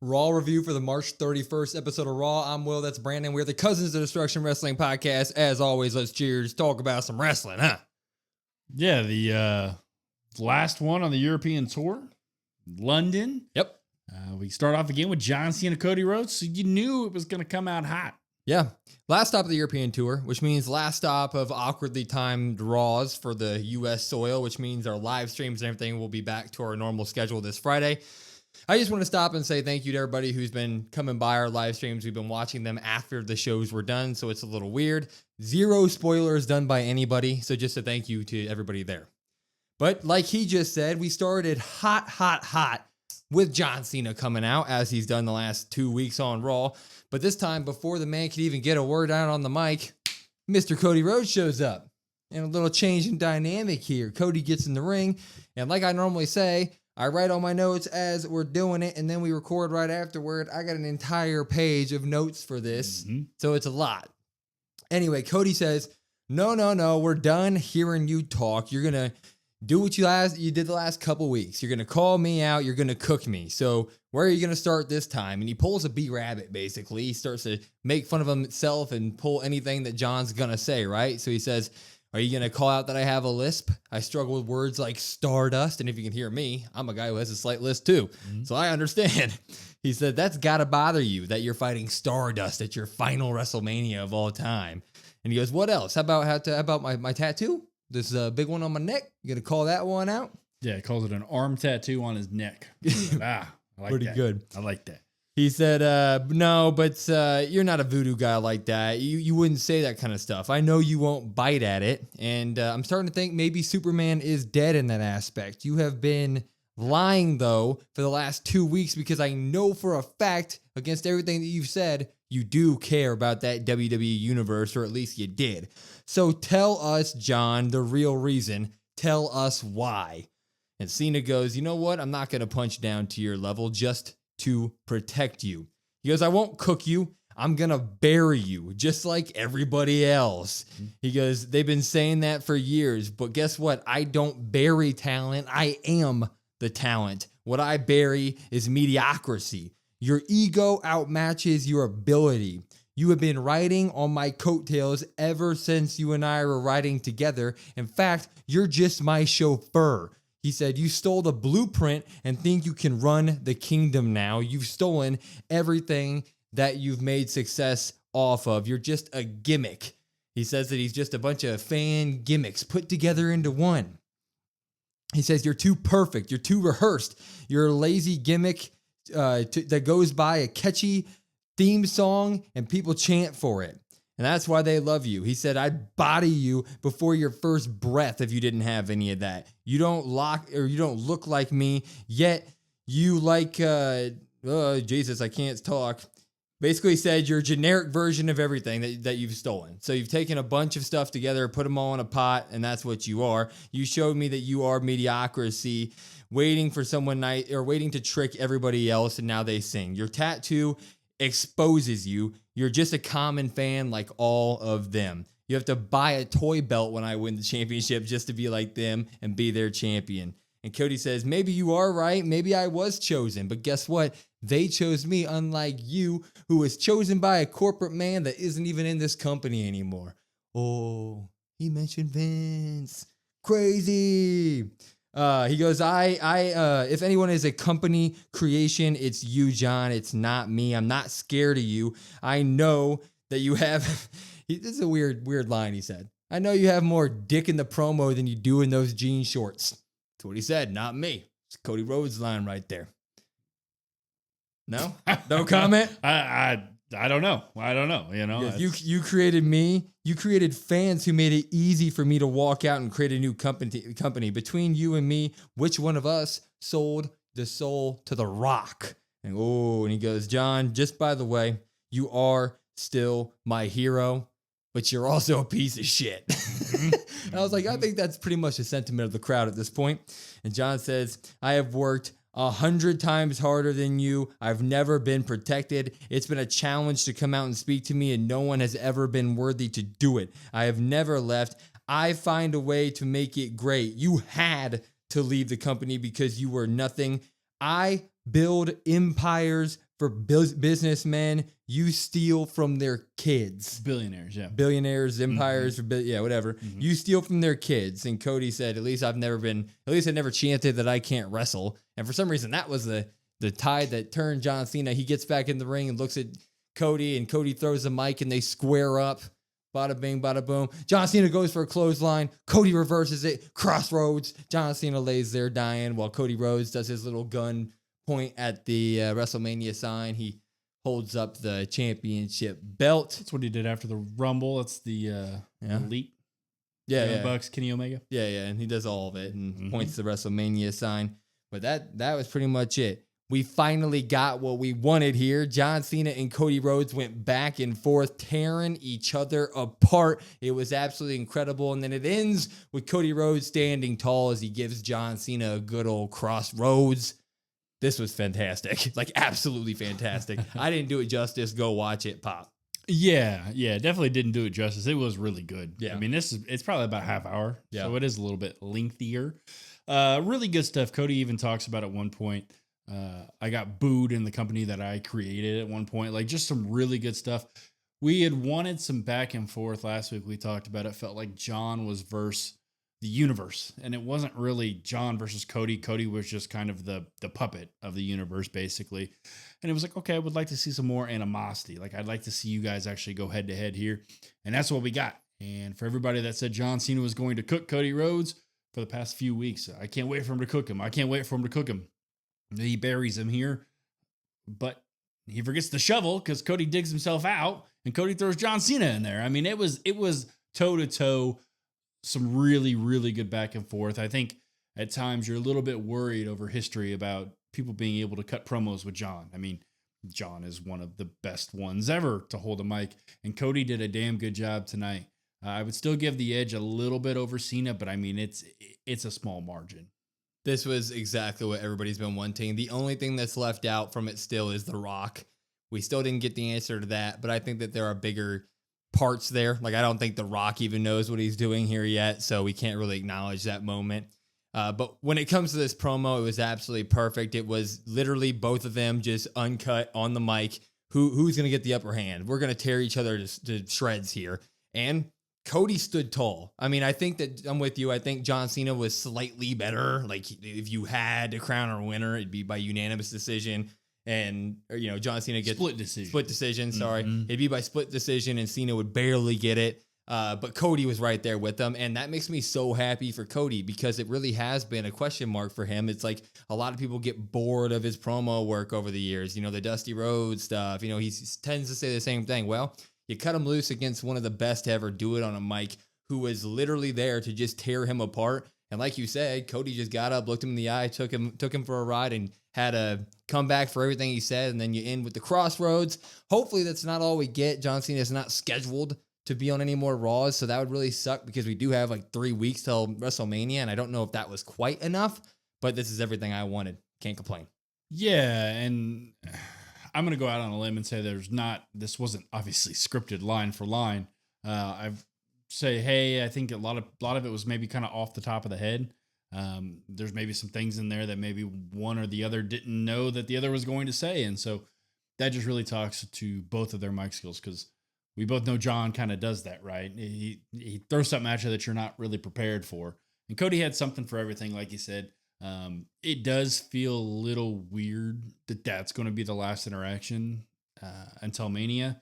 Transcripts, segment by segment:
Raw review for the March 31st episode of Raw. I'm Will, that's Brandon. We're the Cousins of Destruction Wrestling Podcast. As always, let's cheers, talk about some wrestling, huh? Yeah, the last one on the European tour, London. Yep. We start off again with John Cena, Cody Rhodes, so you knew it was going to come out hot. Yeah. Last stop of the European tour, which means last stop of awkwardly timed Raws for the U.S. soil, which means our live streams and everything will be back to our normal schedule this Friday. I just want to stop and say thank you to everybody who's been coming by our live streams. We've been watching them after the shows were done, so it's a little weird. Zero spoilers done by anybody, so just a thank you to everybody there. But like he just said, we started hot with John Cena coming out, as he's done the last 2 weeks on Raw. But this time, before the man could even get a word out on the mic, Mr. Cody Rhodes shows up. And a little change in dynamic here. Cody gets in the ring, and like I normally say, I write all my notes as we're doing it, and then we record right afterward. I got an entire page of notes for this, so it's a lot. Anyway, Cody says, no, we're done hearing you talk. You're going to do what you did the last couple weeks. You're going to call me out. You're going to cook me. So where are you going to start this time? And he pulls a B-rabbit, basically. He starts to make fun of himself and pull anything that John's going to say, right? So he says, are you going to call out that I have a lisp? I struggle with words like stardust. And if you can hear me, I'm a guy who has a slight lisp too. So I understand. He said, that's got to bother you that you're fighting Stardust at your final WrestleMania of all time. And he goes, what else? How about my tattoo? This big one on my neck. You going to call that one out? Yeah, he calls it an arm tattoo on his neck. I like Pretty that. good. I like that. He said, no, but you're not a voodoo guy like that. You wouldn't say that kind of stuff. I know you won't bite at it. And I'm starting to think maybe Superman is dead in that aspect. You have been lying, though, for the last 2 weeks, because I know for a fact, against everything that you've said, you do care about that WWE universe, or at least you did. So tell us, John, the real reason. Tell us why. And Cena goes, you know what? I'm not going to punch down to your level just to protect you. He goes, I won't cook you. I'm going to bury you just like everybody else. He goes, they've been saying that for years, but guess what? I don't bury talent. I am the talent. What I bury is mediocrity. Your ego outmatches your ability. You have been riding on my coattails ever since you and I were riding together. In fact, you're just my chauffeur. He said, you stole the blueprint and think you can run the kingdom now. You've stolen everything that you've made success off of. You're just a gimmick. He says that he's just a bunch of fan gimmicks put together into one. He says, you're too perfect. You're too rehearsed. You're a lazy gimmick that goes by a catchy theme song and people chant for it. And that's why they love you. He said, I'd body you before your first breath if you didn't have any of that. You don't look like me, yet you like, Jesus, I can't talk. Basically said you're a generic version of everything that you've stolen. So you've taken a bunch of stuff together, put them all in a pot, and that's what you are. You showed me that you are mediocrity, waiting for someone nice or waiting to trick everybody else, and now they sing. Your tattoo exposes you. You're just a common fan like all of them. You have to buy a toy belt when I win the championship just to be like them and be their champion. And Cody says, maybe you are right. Maybe I was chosen. But guess what? They chose me, unlike you, who was chosen by a corporate man that isn't even in this company anymore. Oh, he mentioned Vince. Crazy. He goes, if anyone is a company creation, it's you, John. It's not me. I'm not scared of you. I know that you have, this is a weird line he said. I know you have more dick in the promo than you do in those jean shorts. That's what he said, not me. It's Cody Rhodes' line right there. No? No comment? I don't know. You know, you created me. You created fans who made it easy for me to walk out and create a new company. Between you and me, which one of us sold the soul to The Rock? And he goes, John, just by the way, you are still my hero, but you're also a piece of shit. And I was like, I think that's pretty much the sentiment of the crowd at this point. And John says, I have worked 100 times harder than you. I've never been protected. It's been a challenge to come out and speak to me, and no one has ever been worthy to do it. I have never left. I find a way to make it great. You had to leave the company because you were nothing. I build empires for businessmen, you steal from their kids. Billionaires, yeah. Billionaires, empires, whatever. Mhm. You steal from their kids. And Cody said, at least I never chanted that I can't wrestle. And for some reason, that was the tide that turned John Cena. He gets back in the ring and looks at Cody, and Cody throws the mic, and they square up. Bada bing, bada boom. John Cena goes for a clothesline. Cody reverses it. Crossroads. John Cena lays there dying while Cody Rhodes does his little gun point at the WrestleMania sign. He holds up the championship belt. That's what he did after the Rumble. That's the Elite. Yeah. Bucks, Kenny Omega. Yeah, and he does all of it and points to the WrestleMania sign. But that was pretty much it. We finally got what we wanted here. John Cena and Cody Rhodes went back and forth, tearing each other apart. It was absolutely incredible. And then it ends with Cody Rhodes standing tall as he gives John Cena a good old crossroads. This was fantastic. Like, absolutely fantastic. I didn't do it justice. Go watch it, Pop. Yeah, definitely didn't do it justice. It was really good. Yeah. I mean, it's probably about a half hour, Yeah. so it is a little bit lengthier. Really good stuff. Cody even talks about at one point, I got booed in the company that I created at one point. Like, just some really good stuff. We had wanted some back and forth last week. We talked about it. Felt like John was versus the universe, and it wasn't really John versus Cody. Cody was just kind of the puppet of the universe, basically. And it was like, okay, I would like to see some more animosity. Like, I'd like to see you guys actually go head to head here. And that's what we got. And for everybody that said John Cena was going to cook Cody Rhodes for the past few weeks, I can't wait for him to cook him. I can't wait for him to cook him. He buries him here, but he forgets the shovel because Cody digs himself out and Cody throws John Cena in there. I mean, it was toe to toe. Some really, really good back and forth. I think at times you're a little bit worried over history about people being able to cut promos with John. I mean, John is one of the best ones ever to hold a mic, and Cody did a damn good job tonight. I would still give the edge a little bit over Cena, but I mean, it's a small margin. This was exactly what everybody's been wanting. The only thing that's left out from it still is The Rock. We still didn't get the answer to that, but I think that there are bigger parts there. Like, I don't think The Rock even knows what he's doing here yet, so we can't really acknowledge that moment. But when it comes to this promo, it was absolutely perfect. It was literally both of them just uncut on the mic. Who's going to get the upper hand? We're going to tear each other to shreds here. And Cody stood tall. I mean, I think that I'm with you. I think John Cena was slightly better. Like, if you had to crown a winner, it'd be by unanimous decision. And, John Cena gets split decision. Sorry. It'd be by split decision, and Cena would barely get it. But Cody was right there with them. And that makes me so happy for Cody because it really has been a question mark for him. It's like a lot of people get bored of his promo work over the years. The Dusty Rhodes stuff. He tends to say the same thing. Well, you cut him loose against one of the best to ever do it on a mic, who was literally there to just tear him apart. And like you said, Cody just got up, looked him in the eye, took him for a ride, and had a comeback for everything he said. And then you end with the crossroads. Hopefully that's not all we get. John Cena is not scheduled to be on any more Raws, so that would really suck because we do have like 3 weeks till WrestleMania, and I don't know if that was quite enough, but this is everything I wanted. Can't complain. Yeah, and I'm going to go out on a limb and say this wasn't obviously scripted line for line. I've say, hey, I think a lot of it was maybe kind of off the top of the head. There's maybe some things in there that maybe one or the other didn't know that the other was going to say. And so that just really talks to both of their mic skills, because we both know John kind of does that, right? He throws something at you that you're not really prepared for. And Cody had something for everything, like you said. It does feel a little weird that that's going to be the last interaction until Mania.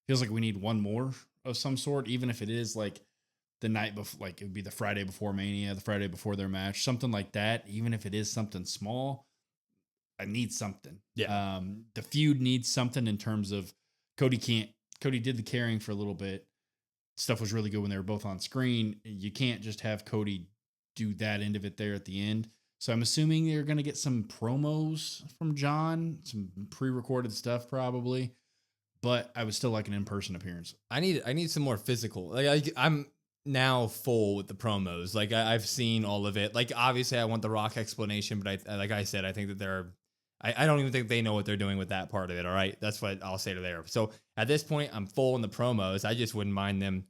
Feels like we need one more of some sort, even if it is like the night before, like it would be the Friday before Mania, the Friday before their match, something like that. Even if it is something small, I need something. Yeah. The feud needs something in terms of Cody did the carrying for a little bit. Stuff was really good when they were both on screen. You can't just have Cody do that end of it there at the end. So I'm assuming you're going to get some promos from John, some pre-recorded stuff probably, but I would still like an in-person appearance. I need some more physical. Like I'm now full with the promos. Like I've seen all of it. Like obviously I want the Rock explanation, but like I said, I think that I don't even think they know what they're doing with that part of it. All right. That's what I'll say to there. So at this point I'm full in the promos. I just wouldn't mind them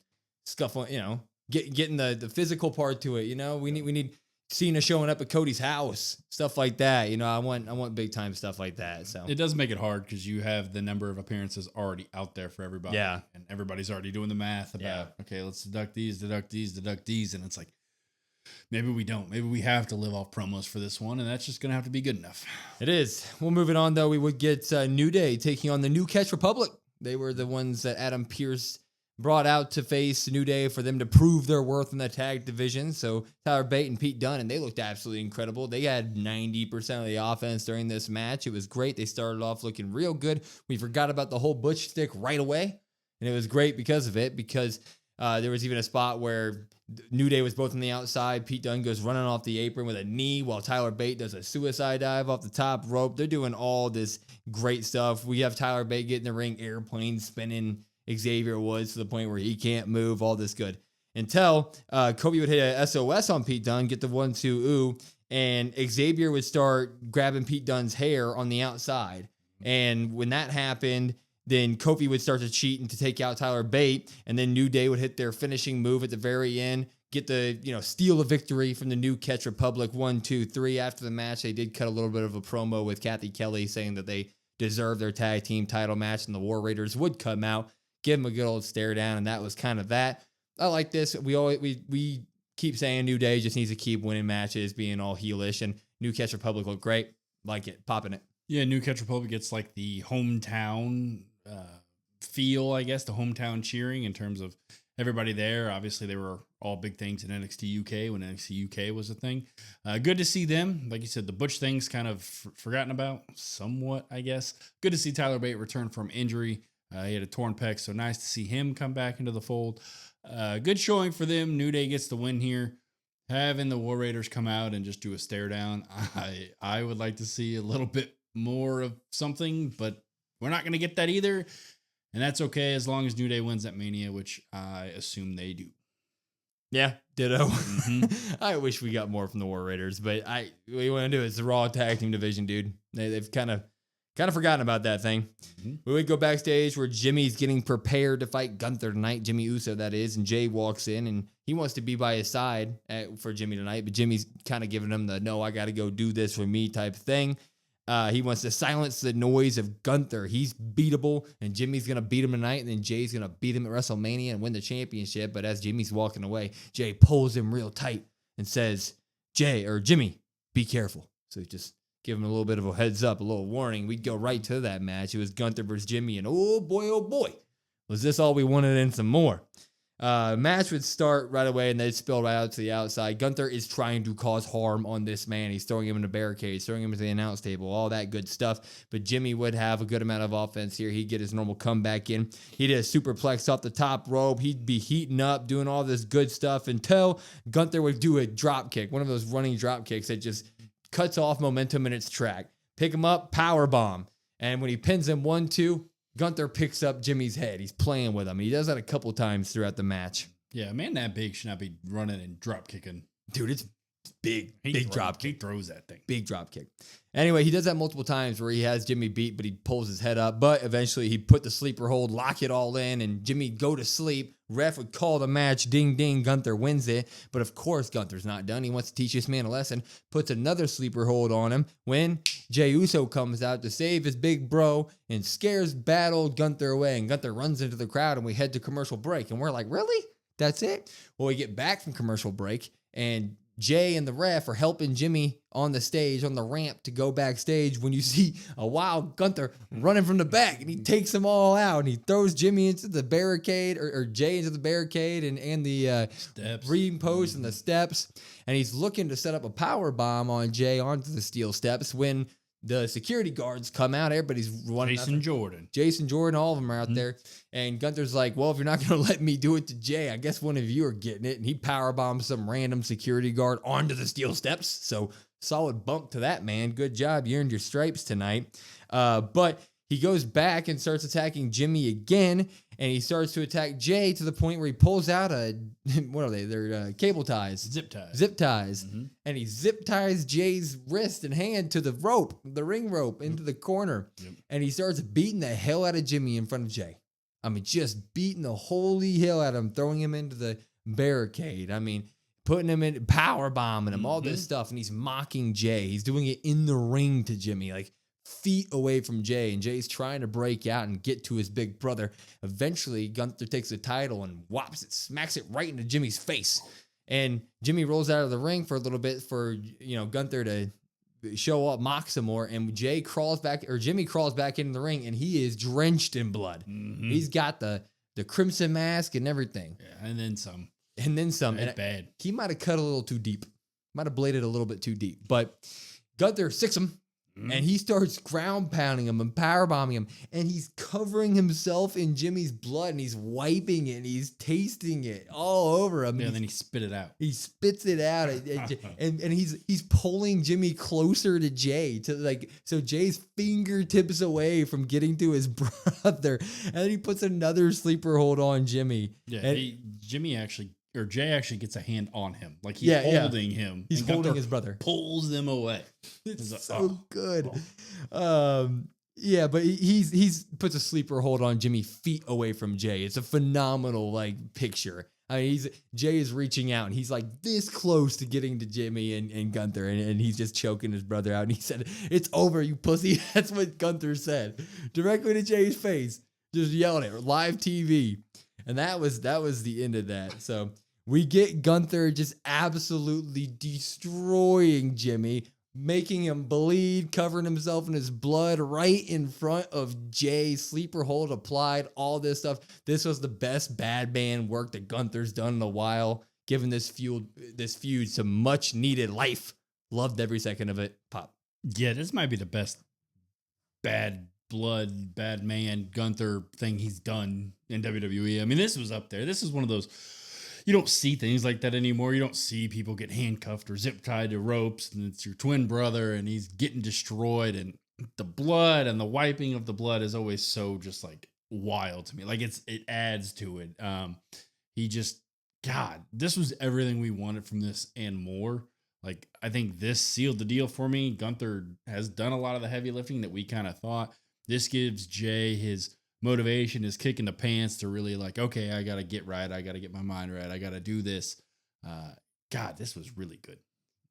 scuffling, getting the physical part to it. We need Cena showing up at Cody's house, stuff like that. You know, I want big time stuff like that. So It does make it hard because you have the number of appearances already out there for everybody. Yeah. And everybody's already doing the math about, okay, let's deduct these. And it's like, maybe we don't. Maybe we have to live off promos for this one, and that's just going to have to be good enough. It is. Well, moving on, though, we would get New Day taking on the New Catch Republic. They were the ones that Adam Pearce brought out to face New Day for them to prove their worth in the tag division. So Tyler Bate and Pete Dunne, and they looked absolutely incredible. They had 90% of the offense during this match. It was great. They started off looking real good. We forgot about the whole Butch stick right away, and it was great because of it, because there was even a spot where New Day was both on the outside. Pete Dunne goes running off the apron with a knee while Tyler Bate does a suicide dive off the top rope. They're doing all this great stuff. We have Tyler Bate getting the ring, airplane spinning Xavier Woods to the point where he can't move, all this good. Until Kobe would hit a SOS on Pete Dunne, get the 1-2 ooh, and Xavier would start grabbing Pete Dunne's hair on the outside. And when that happened, then Kofi would start to cheat and to take out Tyler Bate, and then New Day would hit their finishing move at the very end, get the, steal a victory from the New Catch Republic. 1, 2, 3. After the match, they did cut a little bit of a promo with Kathy Kelly saying that they deserved their tag team title match, and the War Raiders would come out, give them a good old stare down, and that was kind of that. I like this. We keep saying New Day just needs to keep winning matches, being all heelish, and New Catch Republic look great. Like it, popping it. Yeah, New Catch Republic gets like the hometown feel, I guess, the hometown cheering in terms of everybody there. Obviously, they were all big things in NXT UK when NXT UK was a thing. Good to see them. Like you said, the Butch thing's kind of forgotten about somewhat, I guess. Good to see Tyler Bate return from injury. He had a torn pec, so nice to see him come back into the fold. Good showing for them. New Day gets the win here. Having the War Raiders come out and just do a stare down, I would like to see a little bit more of something, but we're not going to get that either. And that's okay as long as New Day wins at Mania, which I assume they do. Yeah, ditto. Mm-hmm. I wish we got more from the War Raiders, but what you want to do is the Raw Tag Team Division, dude. They've kind of forgotten about that thing. Mm-hmm. We would go backstage where Jimmy's getting prepared to fight Gunther tonight. Jimmy Uso, that is. And Jay walks in, and he wants to be by his side for Jimmy tonight, but Jimmy's kind of giving him the, no, I got to go do this for me type thing. He wants to silence the noise of Gunther. He's beatable, and Jimmy's going to beat him tonight, and then Jay's going to beat him at WrestleMania and win the championship. But as Jimmy's walking away, Jay pulls him real tight and says, Jimmy, be careful. So he just give him a little bit of a heads up, a little warning. We'd go right to that match. It was Gunther versus Jimmy, and oh boy, was this all we wanted and some more. Match would start right away, and they'd spill right out to the outside. Gunther is trying to cause harm on this man. He's throwing him into barricades, throwing him into the announce table, all that good stuff. But Jimmy would have a good amount of offense here. He'd get his normal comeback in. He did a superplex off the top rope. He'd be heating up, doing all this good stuff until Gunther would do a drop kick, one of those running drop kicks that just cuts off momentum in its track. Pick him up, power bomb. And when he pins him 1-2, Gunther picks up Jimmy's head. He's playing with him. He does that a couple times throughout the match. Yeah, a man that big should not be running and drop kicking. Dude, it's big drop kick. He throws that thing. Big drop kick. Anyway, he does that multiple times where he has Jimmy beat, but he pulls his head up. But eventually he put the sleeper hold, lock it all in, and Jimmy go to sleep. Ref would call the match. Ding, ding. Gunther wins it. But of course, Gunther's not done. He wants to teach this man a lesson. Puts another sleeper hold on him when Jey Uso comes out to save his big bro and scares bad old Gunther away. And Gunther runs into the crowd, and we head to commercial break. And we're like, really? That's it? Well, we get back from commercial break, and Jay and the ref are helping Jimmy on the stage, on the ramp to go backstage when you see a wild Gunther running from the back, and he takes them all out, and he throws Jimmy into the barricade, or Jay into the barricade and the ring post and the steps, and he's looking to set up a power bomb on Jay onto the steel steps when the security guards come out. Everybody's running. Jason Jordan, all of them are out there. And Gunther's like, well, if you're not going to let me do it to Jay, I guess one of you are getting it. And he power bombs some random security guard onto the steel steps. So solid bump to that, man. Good job. You earned your stripes tonight. But he goes back and starts attacking Jimmy again. And he starts to attack Jay to the point where he pulls out what are they? They're cable ties. Zip ties. Mm-hmm. And he zip ties Jay's wrist and hand to the rope, the ring rope, into the corner. Yep. And he starts beating the hell out of Jimmy in front of Jay. I mean, just beating the holy hell out of him, throwing him into the barricade. I mean, putting him in, power bombing him, all this stuff. And he's mocking Jay. He's doing it in the ring to Jimmy, like feet away from Jay. And Jay's trying to break out and get to his big brother. Eventually, Gunther takes the title and whops it, smacks it right into Jimmy's face. And Jimmy rolls out of the ring for a little bit for, Gunther to show up, mock some more, and Jimmy crawls back into the ring, and he is drenched in blood. He's got the crimson mask and everything. Yeah, and then some. And bad. He might have cut a little too deep. Might have bladed a little bit too deep. But Gunther sicks him, and he starts ground pounding him and power bombing him, and he's covering himself in Jimmy's blood, and he's wiping it, and he's tasting it all over him. Yeah, and then he spit it out. He spits it out, and he's pulling Jimmy closer to Jay, so Jay's fingertips away from getting to his brother, and then he puts another sleeper hold on Jimmy. Yeah, Jay actually gets a hand on him, like he's holding him. He's holding his brother. Pulls them away. It's so good. But he's puts a sleeper hold on Jimmy feet away from Jay. It's a phenomenal picture. I mean, Jay is reaching out and he's like this close to getting to Jimmy and Gunther, and he's just choking his brother out. And he said, "It's over, you pussy." That's what Gunther said directly to Jay's face, just yelling it live TV. And that was the end of that. So we get Gunther just absolutely destroying Jimmy, making him bleed, covering himself in his blood right in front of Jay. Sleeper hold applied, all this stuff. This was the best bad man work that Gunther's done in a while, giving this feud some much needed life. Loved every second of it. Pop. Yeah, this might be the best bad blood, bad man Gunther thing he's done in WWE. I mean, this was up there. This is one of those, you don't see things like that anymore. You don't see people get handcuffed or zip tied to ropes, and it's your twin brother and he's getting destroyed, and the blood and the wiping of the blood is always so just like wild to me. Like it adds to it. This was everything we wanted from this and more. Like, I think this sealed the deal for me. Gunther has done a lot of the heavy lifting that we kind of thought. This gives Jay his motivation, his kick in the pants to really like, okay, I got to get right. I got to get my mind right. I got to do this. This was really good.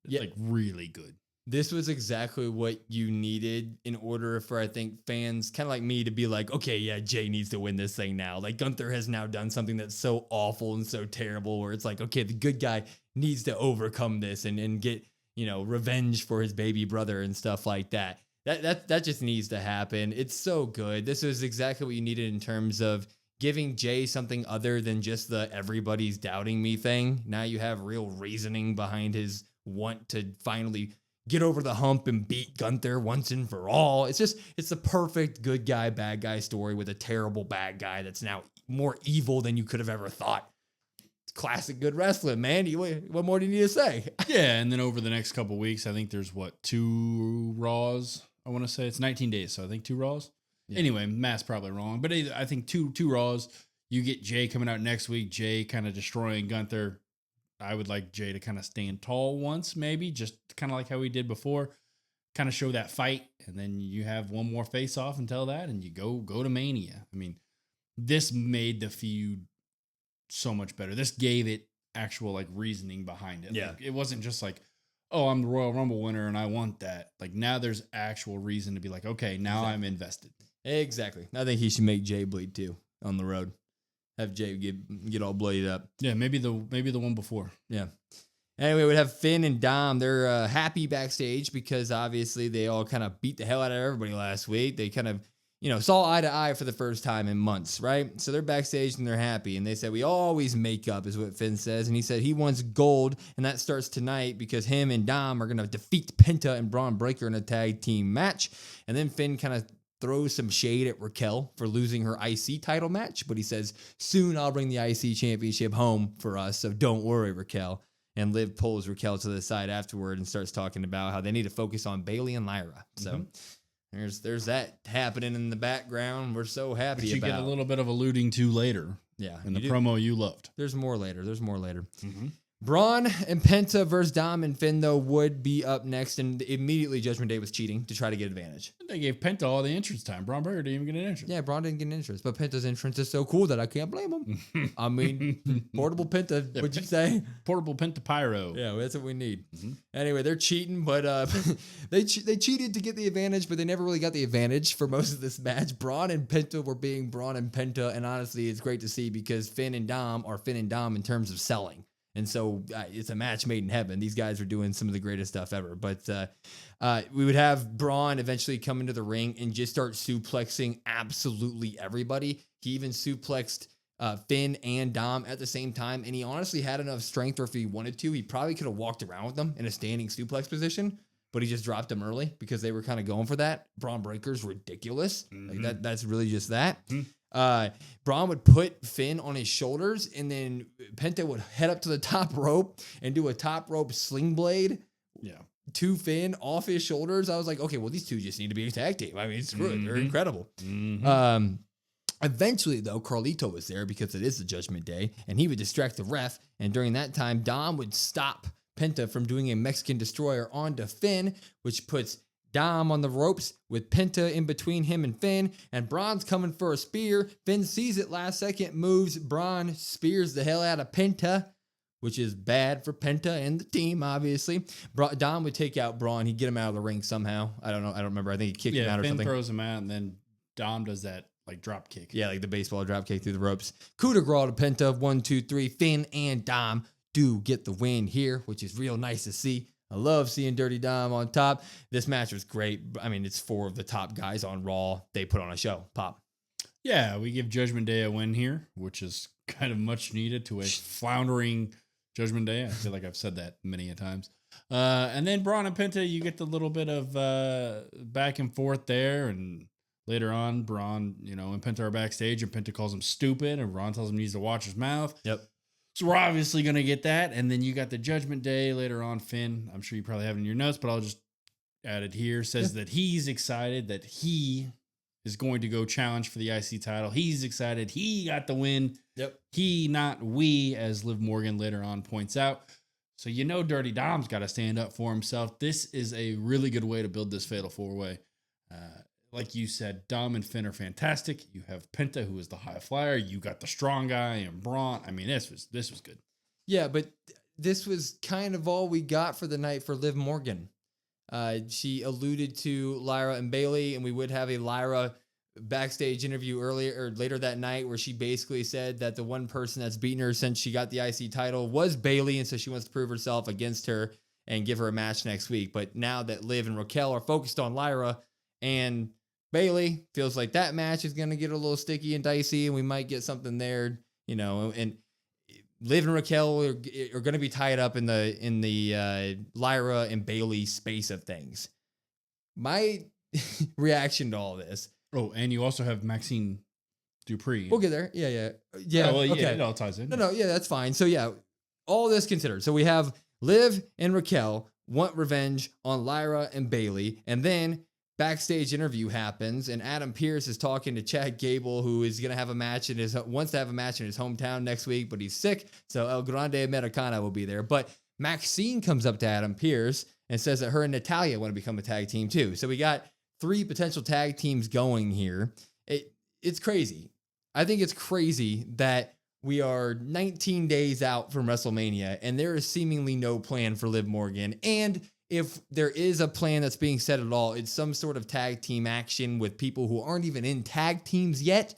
Like really good. This was exactly what you needed in order for, I think, fans kind of like me to be like, okay, yeah, Jay needs to win this thing now. Like Gunther has now done something that's so awful and so terrible where it's like, okay, the good guy needs to overcome this and get, revenge for his baby brother and stuff like that. That just needs to happen. It's so good. This is exactly what you needed in terms of giving Jay something other than just the everybody's doubting me thing. Now you have real reasoning behind his want to finally get over the hump and beat Gunther once and for all. It's the perfect good guy, bad guy story with a terrible bad guy that's now more evil than you could have ever thought. It's classic good wrestling, man. What more do you need to say? Yeah, and then over the next couple weeks, I think there's 2 Raws. I want to say it's 19 days, so I think 2 Raws. Yeah. Anyway, math's probably wrong, but I think two Raws. You get Jay coming out next week. Jay kind of destroying Gunther. I would like Jay to kind of stand tall once, maybe, just kind of like how he did before. Kind of show that fight, and then you have one more face-off until that, and you go to Mania. I mean, this made the feud so much better. This gave it actual reasoning behind it. Yeah. Like, it wasn't just like, oh, I'm the Royal Rumble winner and I want that. Like, now there's actual reason to be like, okay, now I'm invested. Exactly. I think he should make Jay bleed too on the road. Have Jay get all bloodied up. Yeah, maybe the one before. Yeah. Anyway, we'd have Finn and Dom. They're happy backstage because obviously they all kind of beat the hell out of everybody last week. They kind of, saw eye to eye for the first time in months, right? So they're backstage and they're happy. And they said, we always make up, is what Finn says. And he said he wants gold, and that starts tonight because him and Dom are going to defeat Penta and Braun Breaker in a tag team match. And then Finn kind of throws some shade at Raquel for losing her IC title match. But he says, soon I'll bring the IC championship home for us, so don't worry, Raquel. And Liv pulls Raquel to the side afterward and starts talking about how they need to focus on Bayley and Lyra. So there's that happening in the background. We're so happy you about. You get a little bit of alluding to later. Yeah. In the promo you loved. There's more later. Mm-hmm. Braun and Penta versus Dom and Finn, though, would be up next, and immediately Judgment Day was cheating to try to get advantage. They gave Penta all the entrance time. Braun Breaker didn't even get an entrance. Yeah, Braun didn't get an entrance, but Penta's entrance is so cool that I can't blame him. I mean, portable Penta, would you say? Portable Penta Pyro. Yeah, that's what we need. Anyway, they're cheating, but they cheated to get the advantage, but they never really got the advantage for most of this match. Braun and Penta were being Braun and Penta, and honestly, it's great to see because Finn and Dom are Finn and Dom in terms of selling. And so it's a match made in heaven. These guys are doing some of the greatest stuff ever. But we would have Braun eventually come into the ring and just start suplexing absolutely everybody. He even suplexed Finn and Dom at the same time. And he honestly had enough strength, or if he wanted to, he probably could have walked around with them in a standing suplex position. But he just dropped them early because they were kind of going for that. Braun Breaker's ridiculous. Like that's really just that. Braun would put Finn on his shoulders, and then Penta would head up to the top rope and do a top rope sling blade. Yeah. To Finn off his shoulders. I was like, okay, well, these two just need to be a tag team. I mean, screw it. They're incredible. Eventually, though, Carlito was there because it is the Judgment Day, and he would distract the ref. And during that time, Dom would stop Penta from doing a Mexican Destroyer onto Finn, which puts Dom on the ropes with Penta in between him and Finn, and Braun's coming for a spear. Finn sees it last second, moves. Braun spears the hell out of Penta, which is bad for Penta and the team, obviously. Dom would take out Braun. He'd get him out of the ring somehow. I don't know. I don't remember. I think he kicked him out or Finn something. Throws him out, and then Dom does that like drop kick. Yeah, like the baseball drop kick through the ropes. Coup de grace to Penta. 1, 2, 3. Finn and Dom do get the win here, which is real nice to see. I love seeing Dirty Dom on top. This match was great. I mean, it's 4 of the top guys on Raw. They put on a show. Pop. Yeah, we give Judgment Day a win here, which is kind of much needed to a floundering Judgment Day. I feel like I've said that many a times. And then Braun and Penta, you get the little bit of back and forth there. And later on, Braun, and Penta are backstage, and Penta calls him stupid, and Braun tells him he needs to watch his mouth. Yep. So we're obviously going to get that. And then you got the Judgment Day later on. Finn, I'm sure you probably have it in your notes, but I'll just add it here. Says that he's excited that he is going to go challenge for the IC title. He's excited. He got the win. Yep. He, not we, as Liv Morgan later on points out. So Dirty Dom's got to stand up for himself. This is a really good way to build this Fatal 4-Way. Like you said, Dom and Finn are fantastic. You have Penta, who is the high flyer. You got the strong guy and Braun. I mean, this was good. Yeah, but this was kind of all we got for the night for Liv Morgan. She alluded to Lyra and Bailey, and we would have a Lyra backstage interview later that night where she basically said that the one person that's beaten her since she got the IC title was Bailey, and so she wants to prove herself against her and give her a match next week. But now that Liv and Raquel are focused on Lyra and Bailey, feels like that match is going to get a little sticky and dicey, and we might get something there, and Liv and Raquel are going to be tied up in the Lyra and Bailey space of things. My reaction to all this. Oh, and you also have Maxine Dupree. We'll get there. Yeah. Oh, well, okay. Yeah, it all ties in. No, yeah, that's fine. So yeah, all this considered. So we have Liv and Raquel want revenge on Lyra and Bailey, and then backstage interview happens, and Adam Pearce is talking to Chad Gable, who is gonna have a match wants to have a match in his hometown next week, but he's sick, so El Grande Americana will be there. But Maxine comes up to Adam Pearce and says that her and Natalia want to become a tag team too. So we got 3 potential tag teams going here. It's crazy. I think it's crazy that we are 19 days out from WrestleMania, and there is seemingly no plan for Liv Morgan. And if there is a plan that's being said at all, it's some sort of tag team action with people who aren't even in tag teams yet.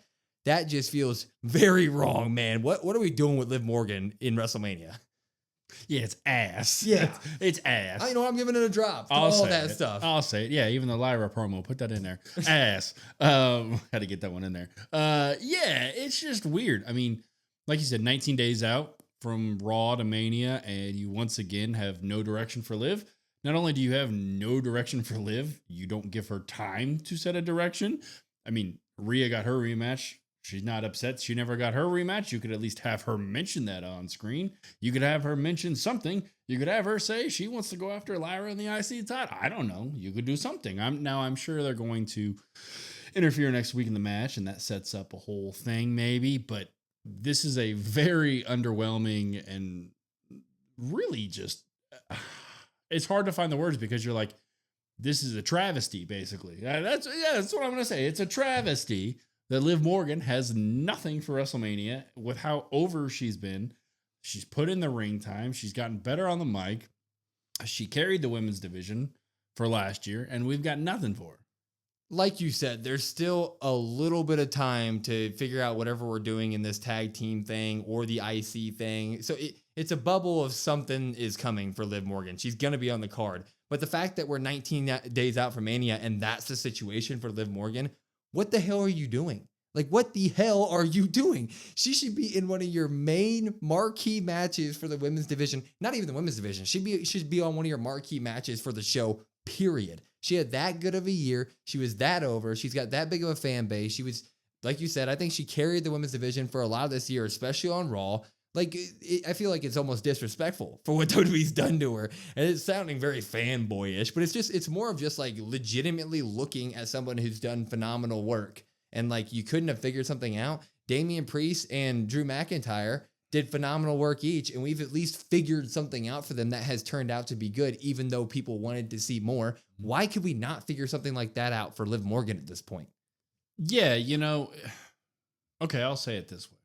That just feels very wrong, man. What are we doing with Liv Morgan in WrestleMania? Yeah, it's ass. Yeah. It's ass. I know I'm giving it a drop. All that stuff. I'll say it. Yeah, even the Lyra promo, put that in there. Ass. Had to get that one in there. Yeah, it's just weird. I mean, like you said, 19 days out from Raw to Mania, and you once again have no direction for Liv. Not only do you have no direction for Liv, you don't give her time to set a direction. I mean, Rhea got her rematch. She's not upset she never got her rematch. You could at least have her mention that on screen. You could have her mention something. You could have her say she wants to go after Lyra in the IC title. I don't know. You could do something. I'm sure they're going to interfere next week in the match, and that sets up a whole thing maybe. But this is a very underwhelming and really just, it's hard to find the words because you're like, this is a travesty, basically. That's what I'm going to say. It's a travesty that Liv Morgan has nothing for WrestleMania with how over she's been. She's put in the ring time. She's gotten better on the mic. She carried the women's division for last year, and we've got nothing for her. Like you said, there's still a little bit of time to figure out whatever we're doing in this tag team thing or the IC thing. So it's a bubble of something is coming for Liv Morgan. She's going to be on the card. But the fact that we're 19 days out from Mania and that's the situation for Liv Morgan, what the hell are you doing? Like, what the hell are you doing? She should be in one of your main marquee matches for the women's division. Not even the women's division. She should be on one of your marquee matches for the show, period. She had that good of a year. She was that over. She's got that big of a fan base. She was, like you said, I think she carried the women's division for a lot of this year, especially on Raw. Like, I feel like it's almost disrespectful for what WWE's done to her. And it's sounding very fanboyish, but it's more of just like legitimately looking at someone who's done phenomenal work. And like, you couldn't have figured something out. Damian Priest and Drew McIntyre did phenomenal work each. And we've at least figured something out for them that has turned out to be good, even though people wanted to see more. Why could we not figure something like that out for Liv Morgan at this point? Yeah, okay, I'll say it this way.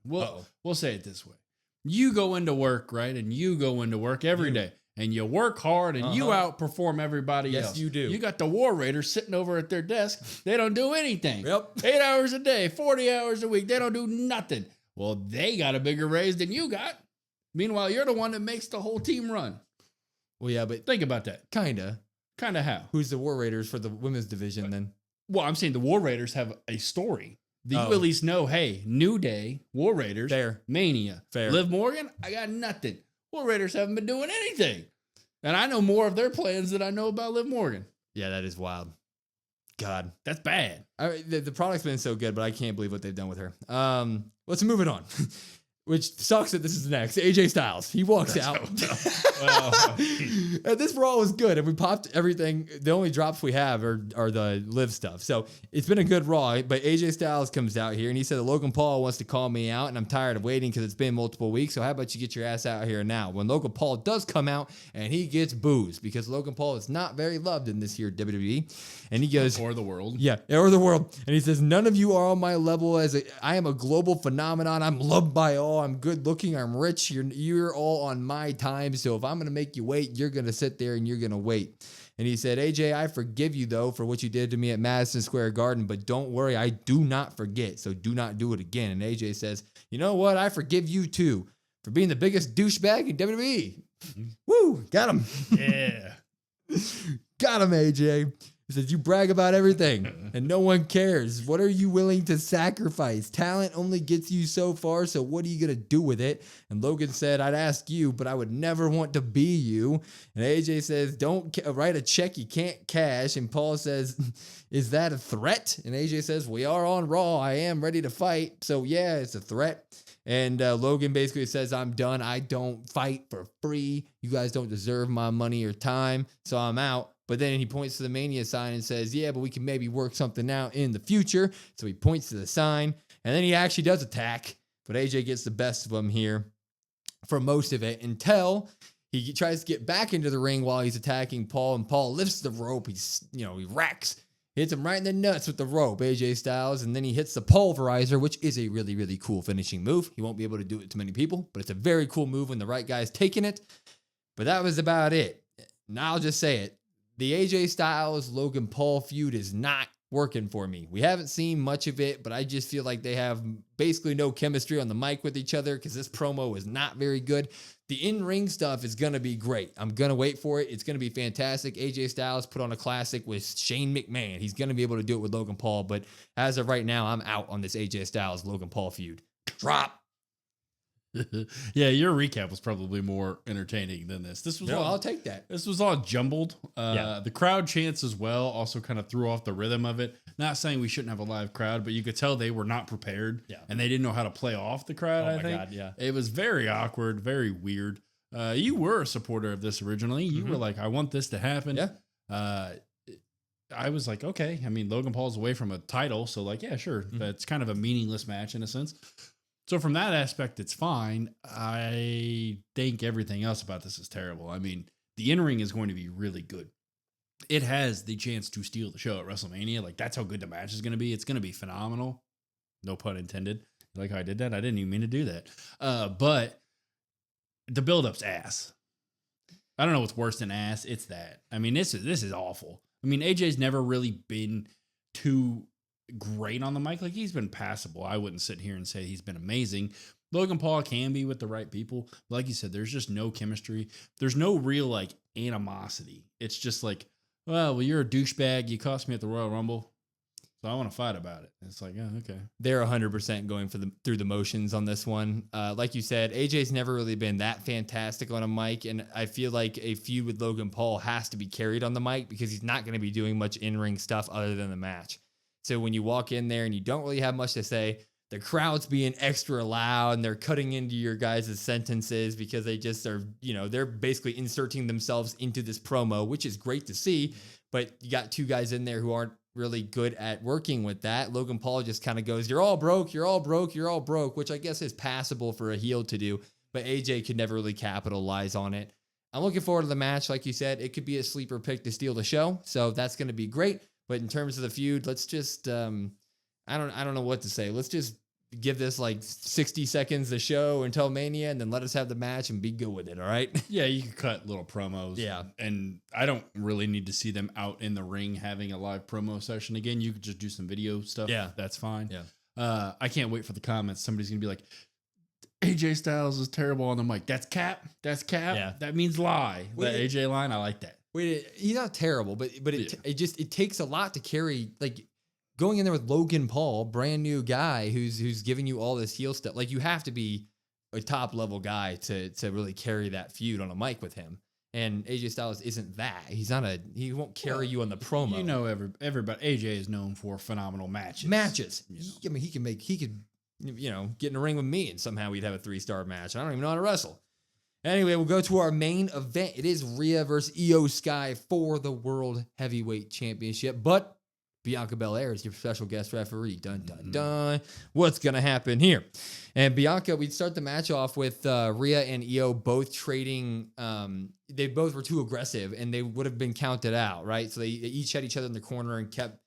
We'll say it this way. You go into work, right? And you go into work every day. And you work hard and you outperform everybody else. Yes, you do. You got the War Raiders sitting over at their desk. They don't do anything. Yep. 8 hours a day, 40 hours a week. They don't do nothing. Well, they got a bigger raise than you got. Meanwhile, you're the one that makes the whole team run. Well, yeah, but Think about that. kinda. Kind of how? Who's the War Raiders for the women's division then? Well, I'm saying the War Raiders have a story. You Oh. at least know, hey, New Day, War Raiders, Fair. Mania. Fair. Liv Morgan, I got nothing. War Raiders haven't been doing anything. And I know more of their plans than I know about Liv Morgan. Yeah, that is wild. God. That's bad. The product's been so good, but I can't believe what they've done with her. Let's move it on. Which sucks that this is next. AJ Styles. He walks out. And this Raw was good. And we popped everything. The only drops we have are the live stuff. So it's been a good Raw. But AJ Styles comes out here and he said, Logan Paul wants to call me out. And I'm tired of waiting because it's been multiple weeks. So how about you get your ass out here now? When Logan Paul does come out and he gets boos because Logan Paul is not very loved in this here WWE. And he goes, Or the world. yeah, or the world. And he says, none of you are on my level I am a global phenomenon. I'm loved by all. I'm good looking. I'm rich. You're all on my time. So if I'm going to make you wait, you're going to sit there and you're going to wait. And he said, AJ, I forgive you though for what you did to me at Madison Square Garden, but don't worry. I do not forget. So do not do it again. And AJ says, you know what? I forgive you too for being the biggest douchebag in WWE. Woo, got him. Yeah. Got him, AJ. He says, you brag about everything and no one cares. What are you willing to sacrifice? Talent only gets you so far, so what are you going to do with it? And Logan said, I'd ask you, but I would never want to be you. And AJ says, don't write a check you can't cash. And Paul says, is that a threat? And AJ says, we are on Raw. I am ready to fight. So yeah, it's a threat. And Logan basically says, I'm done. I don't fight for free. You guys don't deserve my money or time, so I'm out. But then he points to the Mania sign and says, yeah, but we can maybe work something out in the future. So he points to the sign, and then he actually does attack. But AJ gets the best of him here for most of it until he tries to get back into the ring while he's attacking Paul, and Paul lifts the rope. He racks, hits him right in the nuts with the rope, AJ Styles, and then he hits the pulverizer, which is a really, really cool finishing move. He won't be able to do it to many people, but it's a very cool move when the right guy's taking it. But that was about it. Now I'll just say it. The AJ Styles Logan Paul feud is not working for me. We haven't seen much of it, but I just feel like they have basically no chemistry on the mic with each other because this promo is not very good. The in-ring stuff is going to be great. I'm going to wait for it. It's going to be fantastic. AJ Styles put on a classic with Shane McMahon. He's going to be able to do it with Logan Paul, but as of right now, I'm out on this AJ Styles Logan Paul feud. Drop. Yeah, your recap was probably more entertaining than this. I'll take that. This was all jumbled. Yeah. The crowd chants as well also kind of threw off the rhythm of it. Not saying we shouldn't have a live crowd, but you could tell they were not prepared. Yeah. And they didn't know how to play off the crowd, I think. God, yeah. It was very awkward, very weird. You were a supporter of this originally. You were like, I want this to happen. Yeah. I was like, okay. I mean, Logan Paul's away from a title, so like, yeah, sure. That's kind of a meaningless match in a sense. So from that aspect, it's fine. I think everything else about this is terrible. I mean, the in-ring is going to be really good. It has the chance to steal the show at WrestleMania. Like, that's how good the match is going to be. It's going to be phenomenal. No pun intended. Like how I did that? I didn't even mean to do that. But the build-up's ass. I don't know what's worse than ass. It's that. I mean, this is awful. I mean, AJ's never really been too great on the mic. Like, he's been passable. I wouldn't sit here and say he's been amazing. Logan Paul can be with the right people. Like you said, there's just no chemistry. There's no real, like, animosity. It's just like, well, you're a douchebag. You cost me at the Royal Rumble, so I want to fight about it. It's like, oh, okay. They're 100% going through the motions on this one. Like you said, AJ's never really been that fantastic on a mic, and I feel like a feud with Logan Paul has to be carried on the mic because he's not going to be doing much in-ring stuff other than the match. So when you walk in there and you don't really have much to say, the crowd's being extra loud and they're cutting into your guys' sentences because they just are, they're basically inserting themselves into this promo, which is great to see. But you got two guys in there who aren't really good at working with that. Logan Paul just kind of goes, "You're all broke, you're all broke, you're all broke," which I guess is passable for a heel to do. But AJ could never really capitalize on it. I'm looking forward to the match. Like you said, it could be a sleeper pick to steal the show. So that's going to be great. But in terms of the feud, let's just, I don't know what to say. Let's just give this like 60 seconds the show until Mania and then let us have the match and be good with it. All right. Yeah. You can cut little promos. Yeah. And I don't really need to see them out in the ring having a live promo session again. You could just do some video stuff. Yeah. That's fine. Yeah. I can't wait for the comments. Somebody's going to be like, AJ Styles is terrible on the mic. That's cap. That's cap. Yeah. That means lie. Wait, that AJ line. I like that. Wait, he's not terrible, but it takes a lot to carry, like, going in there with Logan Paul, brand new guy who's giving you all this heel stuff. Like, you have to be a top level guy to really carry that feud on a mic with him. And AJ Styles isn't that. He won't carry you on the promo. You know, everybody. AJ is known for phenomenal matches. I mean, he could get in a ring with me and somehow we'd have a 3-star match. I don't even know how to wrestle. Anyway, we'll go to our main event. It is Rhea versus Io Sky for the World Heavyweight Championship. But Bianca Belair is your special guest referee. Dun, dun, dun. What's going to happen here? And Bianca, we'd start the match off with Rhea and Io both trading. They both were too aggressive, and they would have been counted out, right? So they each had each other in the corner and kept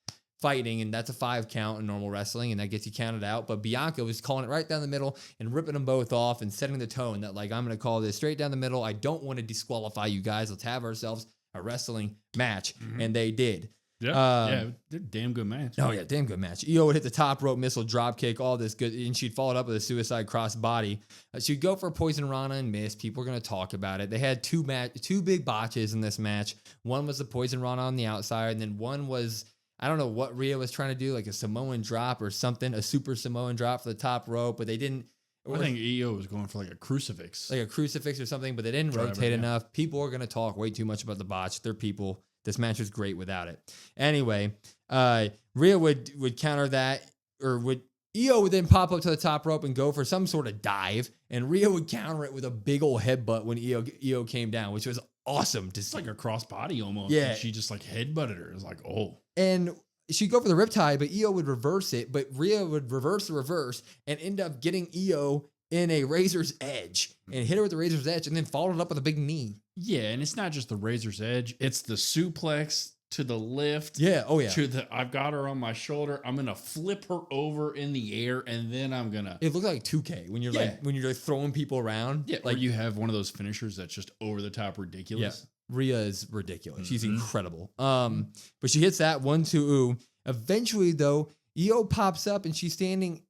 fighting, and that's a 5 count in normal wrestling, and that gets you counted out. But Bianca was calling it right down the middle and ripping them both off and setting the tone that, like, I'm going to call this straight down the middle. I don't want to disqualify you guys. Let's have ourselves a wrestling match. Mm-hmm. And they did. Yeah, they're damn good match. Oh, yeah, damn good match. Io would hit the top rope missile drop kick, all this good, and she'd follow it up with a suicide cross body. She'd go for Poison Rana and miss. People are going to talk about it. They had two big botches in this match. One was the Poison Rana on the outside, and then one was, I don't know what Rhea was trying to do, like a Samoan drop or something, a super Samoan drop for the top rope, but they didn't. I think Io was going for like a crucifix. Like a crucifix or something, but they didn't rotate enough. People are going to talk way too much about the botch. They're people. This match was great without it. Anyway, Rhea would counter that, or Io would then pop up to the top rope and go for some sort of dive, and Rhea would counter it with a big old headbutt when Io came down, which was awesome to see. It's like a crossbody almost. Yeah. And she just like headbutted her. It was like, oh. And she'd go for the riptide, but Io would reverse it, but Rhea would reverse the reverse and end up getting Io in a razor's edge and hit her with the razor's edge and then followed it up with a big knee. Yeah, and it's not just the razor's edge. It's the suplex to the lift. Yeah, oh yeah. To the, I've got her on my shoulder. I'm going to flip her over in the air, and then I'm going to... It looked like 2K when you're like throwing people around. Yeah, like you have one of those finishers that's just over the top ridiculous. Yeah. Rhea is ridiculous. She's incredible. But she hits that 1-2. Eventually, though, Io pops up and she's standing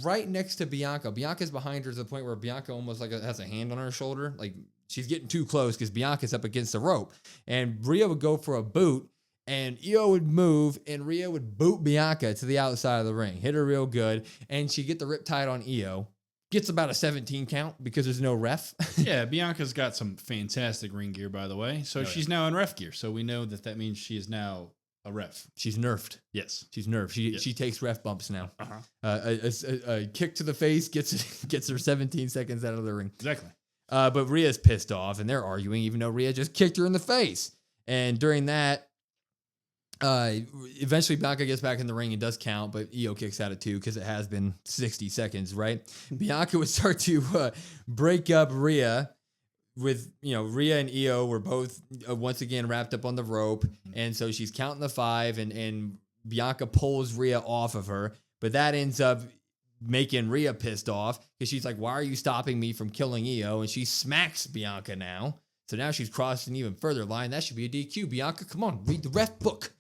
right next to Bianca. Bianca's behind her to the point where Bianca almost like has a hand on her shoulder. Like she's getting too close because Bianca's up against the rope. And Rhea would go for a boot, and Io would move, and Rhea would boot Bianca to the outside of the ring. Hit her real good, and she'd get the riptide on Io. Gets about a 17 count because there's no ref. Yeah, Bianca's got some fantastic ring gear, by the way. So she's now in ref gear. So we know that means she is now a ref. She's nerfed. Yes. She's nerfed. She takes ref bumps now. A kick to the face gets her 17 seconds out of the ring. Exactly. But Rhea's pissed off, and they're arguing, even though Rhea just kicked her in the face. And during that, Uh, Eventually Bianca gets back in the ring and does count, but Io kicks out at 2 because it has been 60 seconds, right? Bianca would start to break up Rhea with, Rhea and Io were both once again wrapped up on the rope. And so she's counting the 5 and Bianca pulls Rhea off of her, but that ends up making Rhea pissed off because she's like, why are you stopping me from killing Io? And she smacks Bianca now. So now she's crossed an even further line. That should be a DQ. Bianca, come on, read the ref book.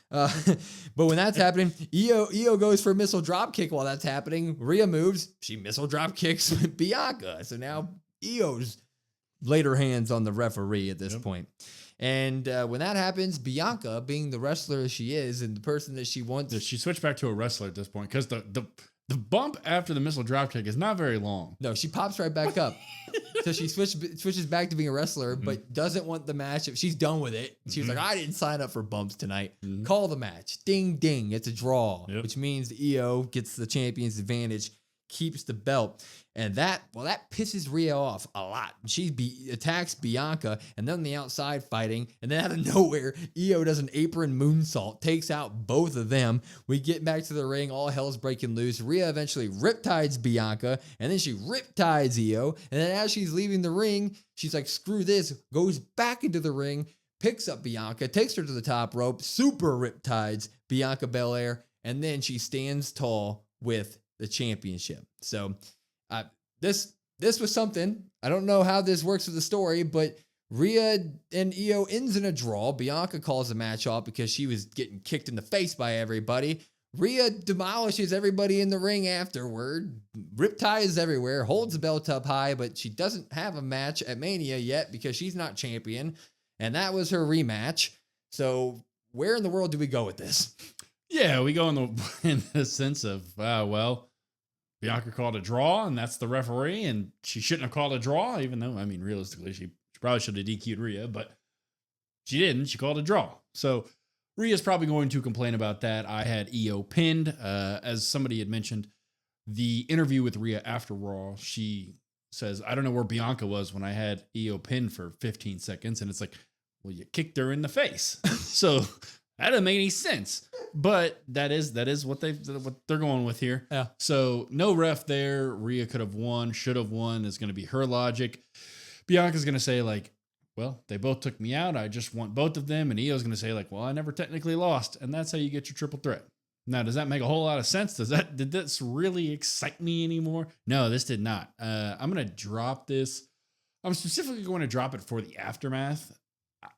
But when that's happening, Io goes for a missile drop kick while that's happening. Rhea moves. She missile drop kicks Bianca. So now Io's laid her hands on the referee at this point. And when that happens, Bianca, being the wrestler she is and the person that she wants. She switched back to a wrestler at this point because the bump after the missile drop kick is not very long. No, she pops right back up. So she switches back to being a wrestler, but doesn't want the match. She's done with it. She's like, I didn't sign up for bumps tonight. Call the match. Ding, ding. It's a draw, which means Io gets the champion's advantage, keeps the belt. And that pisses Rhea off a lot. She attacks Bianca, and then on the outside fighting, and then out of nowhere, Io does an apron moonsault, takes out both of them. We get back to the ring, all hell's breaking loose. Rhea eventually riptides Bianca, and then she riptides Io, and then as she's leaving the ring, she's like, screw this, goes back into the ring, picks up Bianca, takes her to the top rope, super riptides Bianca Belair, and then she stands tall with the championship. So this was something. I don't know how this works with the story, but Rhea and Io ends in a draw. Bianca calls the match off because she was getting kicked in the face by everybody. Rhea demolishes everybody in the ring afterward. Riptides everywhere, holds the belt up high, but she doesn't have a match at Mania yet because she's not champion. And that was her rematch. So where in the world do we go with this? Yeah, we go in the sense of, Bianca called a draw, and that's the referee, and she shouldn't have called a draw, even though, realistically, she probably should have DQ'd Rhea, but she didn't. She called a draw. So Rhea's probably going to complain about that. I had Io pinned. As somebody had mentioned, the interview with Rhea after Raw, she says, I don't know where Bianca was when I had Io pinned for 15 seconds, and it's like, well, you kicked her in the face. So that doesn't make any sense, but that is what they're going with here. Yeah. So no ref there. Rhea could have won, should have won is going to be her logic. Bianca's going to say like, well, they both took me out. I just want both of them. And Io's going to say like, well, I never technically lost. And that's how you get your triple threat. Now, does that make a whole lot of sense? Did this really excite me anymore? No, this did not. I'm going to drop this. I'm specifically going to drop it for the aftermath.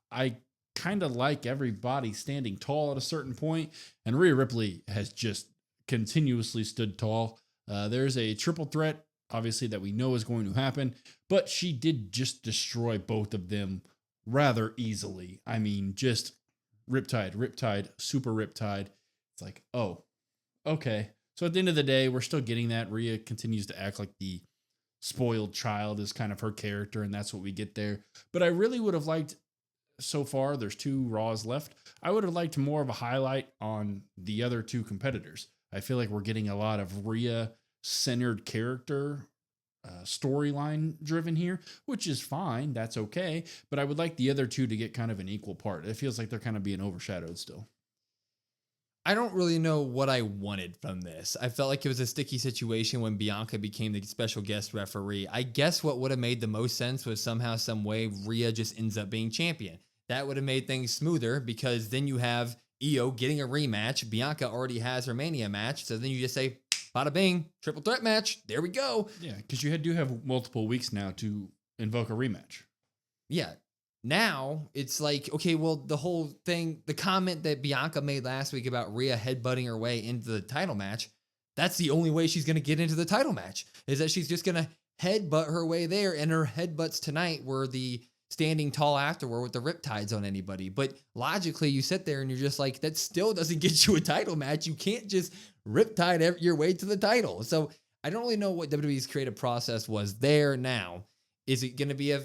I kind of like everybody standing tall at a certain point, and Rhea Ripley has just continuously stood tall. There's a triple threat, obviously, that we know is going to happen, but she did just destroy both of them rather easily. I mean, just riptide, super riptide. It's like, oh, okay. So at the end of the day, we're still getting that. Rhea continues to act like the spoiled child is kind of her character, and that's what we get there. But I really would have liked, so far, there's 2 Raws left. I would have liked more of a highlight on the other 2 competitors. I feel like we're getting a lot of Rhea-centered character storyline driven here, which is fine. That's okay. But I would like the other 2 to get kind of an equal part. It feels like they're kind of being overshadowed still. I don't really know what I wanted from this. I felt like it was a sticky situation when Bianca became the special guest referee. I guess what would have made the most sense was somehow, some way, Rhea just ends up being champion. That would have made things smoother because then you have Io getting a rematch. Bianca already has her Mania match. So then you just say, bada bing, triple threat match. There we go. Yeah, because you do have multiple weeks now to invoke a rematch. Yeah. Now it's like, okay, well, the whole thing, the comment that Bianca made last week about Rhea headbutting her way into the title match, that's the only way she's going to get into the title match, is that she's just going to headbutt her way there. And her headbutts tonight were the standing tall afterward with the riptides on anybody. But logically, you sit there and you're just like, that still doesn't get you a title match. You can't just riptide your way to the title. So I don't really know what WWE's creative process was there now. Is it going to be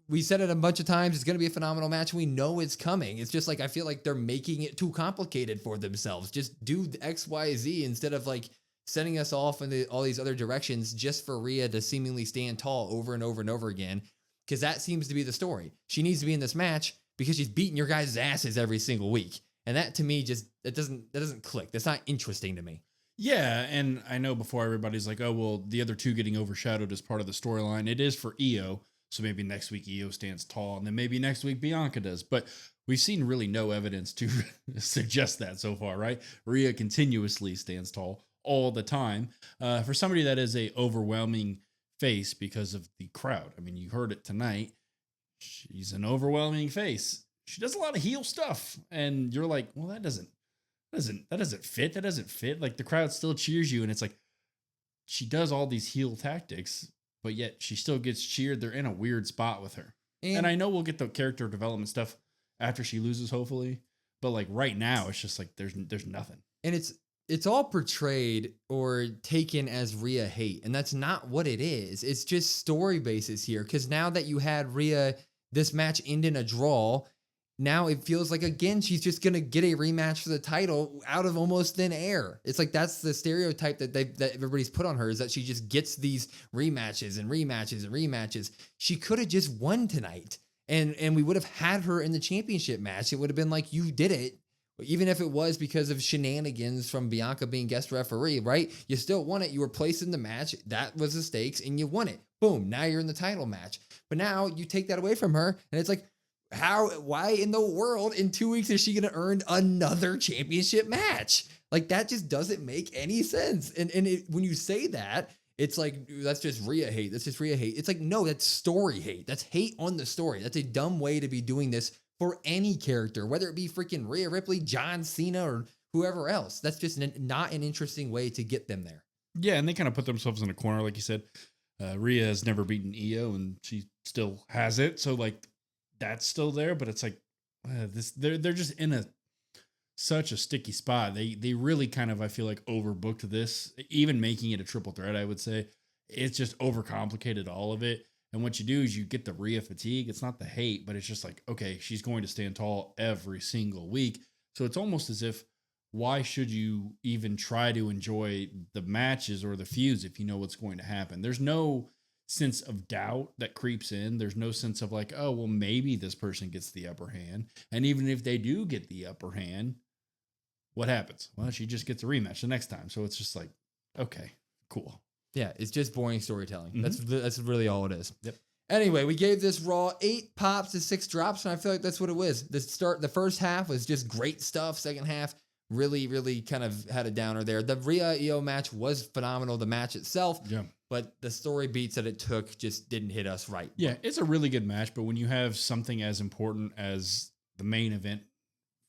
we said it a bunch of times, it's going to be a phenomenal match. We know it's coming. It's just like, I feel like they're making it too complicated for themselves. Just do the X, Y, Z instead of like sending us off in all these other directions just for Rhea to seemingly stand tall over and over and over again. Because that seems to be the story. She needs to be in this match because she's beating your guys' asses every single week. And that to me that doesn't click. That's not interesting to me. Yeah, and I know before everybody's like, oh, well, the other two getting overshadowed as part of the storyline. It is for Io. So maybe next week Io stands tall, and then maybe next week Bianca does. But we've seen really no evidence to suggest that so far, right? Rhea continuously stands tall all the time. For somebody that is a overwhelming face because of the crowd. I mean, you heard it tonight. She's an overwhelming face. She does a lot of heel stuff. And you're like, well, that doesn't fit. That doesn't fit. Like the crowd still cheers you. And it's like, she does all these heel tactics, but yet she still gets cheered. They're in a weird spot with her. And I know we'll get the character development stuff after she loses, hopefully. But like right now, it's just like there's nothing. And it's all portrayed or taken as Rhea hate, and that's not what it is. It's just story basis here. Because now that you had Rhea, this match end in a draw, now it feels like again she's just gonna get a rematch for the title out of almost thin air. It's like that's the stereotype that everybody's put on her, is that she just gets these rematches and rematches and rematches. She could have just won tonight. And we would have had her in the championship match. It would have been like, you did it. Even if it was because of shenanigans from Bianca being guest referee, right? You still won it. You were placed in the match. That was the stakes, and you won it. Boom. Now you're in the title match. But now you take that away from her, and it's like, why in the world in 2 weeks is she going to earn another championship match? Like, that just doesn't make any sense. And when you say that, it's like, that's just Rhea hate. That's just Rhea hate. It's like, no, that's story hate. That's hate on the story. That's a dumb way to be doing this for any character, whether it be freaking Rhea Ripley, John Cena, or whoever else. That's just not an interesting way to get them there. Yeah, and they kind of put themselves in a corner, like you said. Rhea has never beaten Io, and she still has it. So, like, that's still there, but it's like, they're just in such a sticky spot. They really kind of, I feel like, overbooked this, even making it a triple threat. I would say it's just overcomplicated all of it. And what you do is you get the Rhea fatigue. It's not the hate, but it's just like, okay, she's going to stand tall every single week. So it's almost as if, why should you even try to enjoy the matches or the feuds if you know what's going to happen? There's no sense of doubt that creeps in. There's no sense of like, oh, well, maybe this person gets the upper hand. And even if they do get the upper hand, what happens? Well, she just gets a rematch the next time. So it's just like, okay, cool. Yeah, it's just boring storytelling. Mm-hmm. That's really all it is. Yep. Anyway, we gave this Raw 8 pops to 6 drops, and I feel like that's what it was. The first half was just great stuff. Second half really, really kind of had a downer there. The Rhea Io match was phenomenal, the match itself. Yeah. But the story beats that it took just didn't hit us right. Yeah, it's a really good match, but when you have something as important as the main event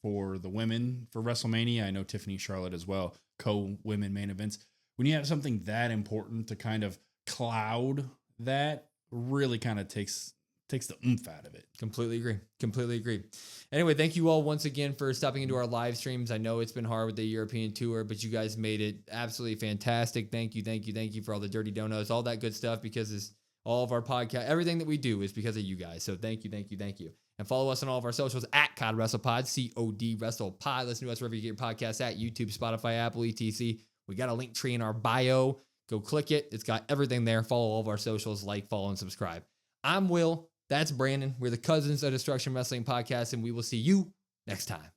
for the women for WrestleMania, I know Tiffany Charlotte as well, co-women main events. When you have something that important to kind of cloud that, really kind of takes the oomph out of it. Completely agree. Anyway, thank you all once again for stopping into our live streams. I know it's been hard with the European tour, but you guys made it absolutely fantastic. Thank you for all the dirty donuts, all that good stuff, because it's all of our podcast, everything that we do is because of you guys. So thank you. And follow us on all of our socials at COD WrestlePod, COD WrestlePod. Listen to us wherever you get your podcasts at YouTube, Spotify, Apple, etc. We got a link tree in our bio. Go click it. It's got everything there. Follow all of our socials, like, follow, and subscribe. I'm Will. That's Brandon. We're the Cousins of Destruction Wrestling Podcast, and we will see you next time.